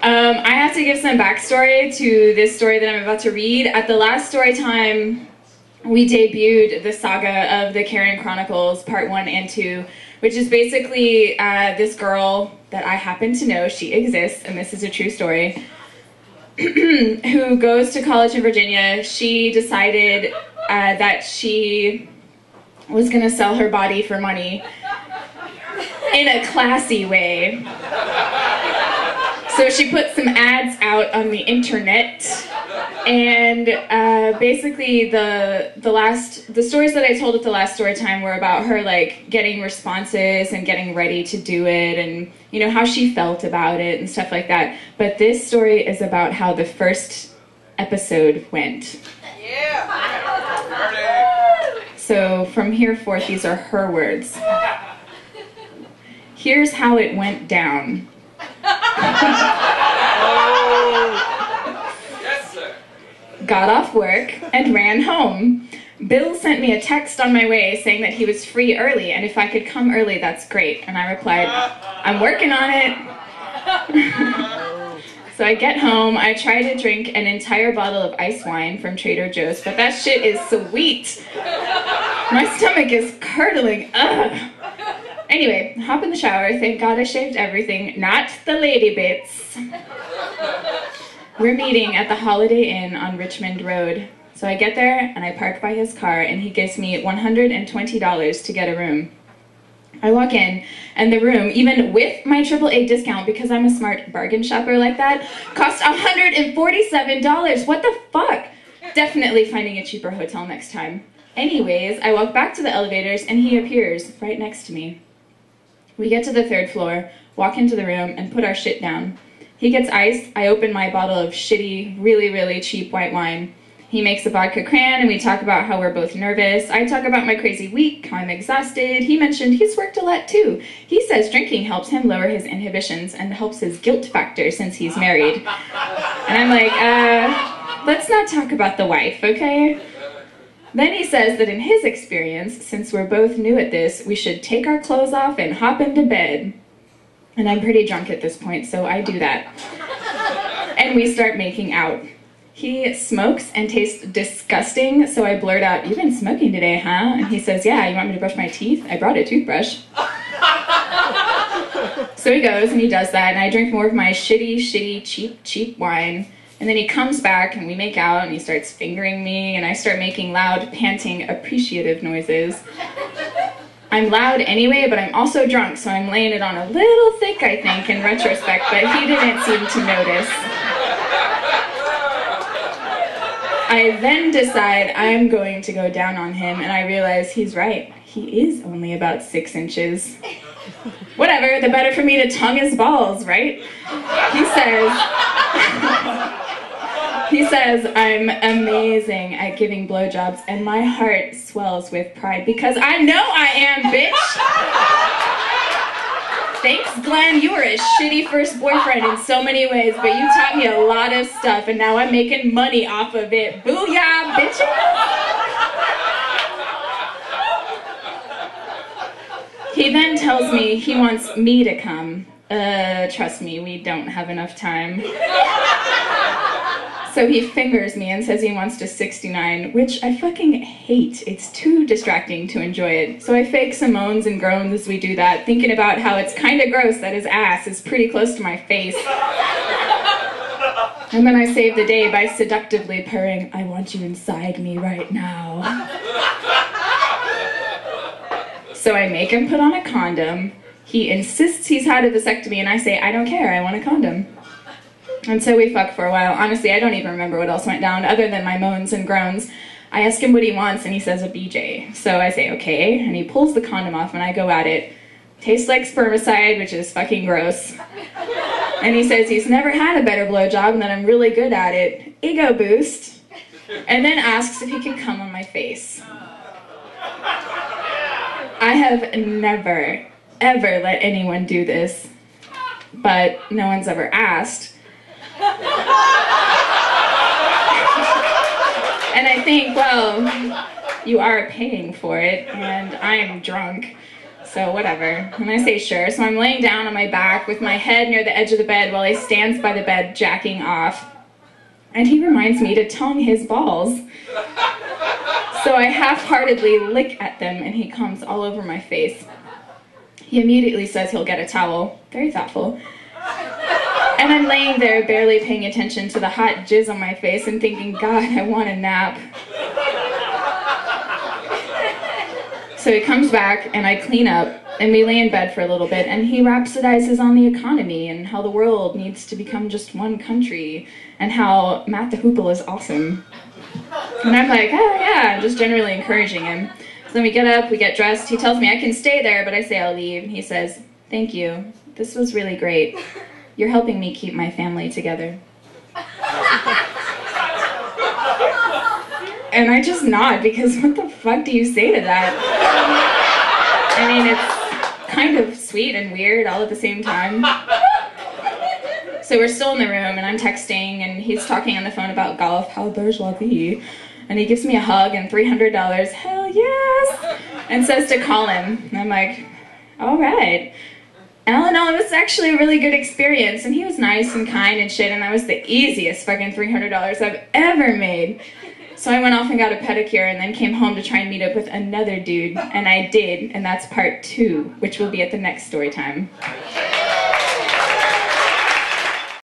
I have to give some backstory to this story that I'm about to read. At the last Storytime, we debuted the saga of the Chronicles, part 1 and 2, which is basically this girl that I happen to know, she exists, and this is a true story, who goes to college in Virginia. She decided that she was going to sell her body for money in a classy way. So she put some ads out on the internet, and basically the stories that I told at the last Storytime were about her like getting responses and getting ready to do it, and you know how she felt about it and stuff like that. But this story is about how the first episode went. Yeah. So from here forth, these are her words. Here's how it went down. Yes, sir. Got off work and ran home. Bill sent me a text on my way saying that he was free early, and if I could come early, that's great. And I replied, I'm working on it. So I get home, I try to drink an entire bottle of ice wine from Trader Joe's, but that shit is sweet. My stomach is curdling. Ugh. Anyway, hop in the shower. Thank God I shaved everything, not the lady bits. We're meeting at the Holiday Inn on Richmond Road. So I get there and I park by his car and he gives me $120 to get a room. I walk in and the room, even with my AAA discount, because I'm a smart bargain shopper like that, cost $147. What the fuck? Definitely finding a cheaper hotel next time. Anyways, I walk back to the elevators and he appears right next to me. We get to the 3rd floor, walk into the room, and put our shit down. He gets ice, I open my bottle of shitty, really, really cheap white wine. He makes a vodka cran, and we talk about how we're both nervous. I talk about my crazy week, how I'm exhausted. He mentioned he's worked a lot too. He says drinking helps him lower his inhibitions and helps his guilt factor since he's married. And I'm like, let's not talk about the wife, okay? Then he says that in his experience, since we're both new at this, we should take our clothes off and hop into bed. And I'm pretty drunk at this point, so I do that. And we start making out. He smokes and tastes disgusting, so I blurt out, "You've been smoking today, huh?" And he says, "Yeah, you want me to brush my teeth? I brought a toothbrush." So he goes and he does that, and I drink more of my shitty, cheap wine. And then he comes back and we make out and he starts fingering me and I start making loud, panting, appreciative noises. I'm loud anyway, but I'm also drunk, so I'm laying it on a little thick, I think, in retrospect, but he didn't seem to notice. I then decide I'm going to go down on him, and I realize he's right. He is only about 6 inches. Whatever, the better for me to tongue his balls, right? He says I'm amazing at giving blowjobs, and my heart swells with pride because I know I am, bitch! Thanks, Glenn. You were a shitty first boyfriend in so many ways, but you taught me a lot of stuff, and now I'm making money off of it. Booyah, bitches! He then tells me he wants me to come. Trust me, we don't have enough time. So he fingers me and says he wants to 69, which I fucking hate. It's too distracting to enjoy it. So I fake some moans and groans as we do that, thinking about how it's kind of gross that his ass is pretty close to my face. And then I save the day by seductively purring, "I want you inside me right now." So I make him put on a condom. He insists he's had a vasectomy, and I say, "I don't care, I want a condom." And so we fuck for a while. Honestly, I don't even remember what else went down other than my moans and groans. I ask him what he wants, and he says a BJ. So I say, okay, and he pulls the condom off, and I go at it. Tastes like spermicide, which is fucking gross. And he says he's never had a better blowjob and that I'm really good at it. Ego boost. And then asks if he can come on my face. I have never, ever let anyone do this, but no one's ever asked. And I think, well, you are paying for it, and I'm drunk, so whatever. And I say sure. So I'm laying down on my back with my head near the edge of the bed while he stands by the bed jacking off. And he reminds me to tongue his balls. So I half-heartedly lick at them and he comes all over my face. He immediately says he'll get a towel. Very thoughtful. And I'm laying there barely paying attention to the hot jizz on my face and thinking, God, I want a nap. So he comes back and I clean up and we lay in bed for a little bit and he rhapsodizes on the economy and how the world needs to become just one country and how Matt the Hoople is awesome. And I'm like, oh yeah, just generally encouraging him. So then we get up, we get dressed. He tells me I can stay there, but I say I'll leave. He says, thank you. This was really great. You're helping me keep my family together. And I just nod because what the fuck do you say to that? I mean, it's kind of sweet and weird all at the same time. So we're still in the room and I'm texting and he's talking on the phone about golf, how bourgeoisie. And he gives me a hug and $300, hell yes, and says to call him. And I'm like, all right. And all in all, it was actually a really good experience. And he was nice and kind and shit, and that was the easiest fucking $300 I've ever made. So I went off and got a pedicure and then came home to try and meet up with another dude. And I did, and that's part 2, which will be at the next story time.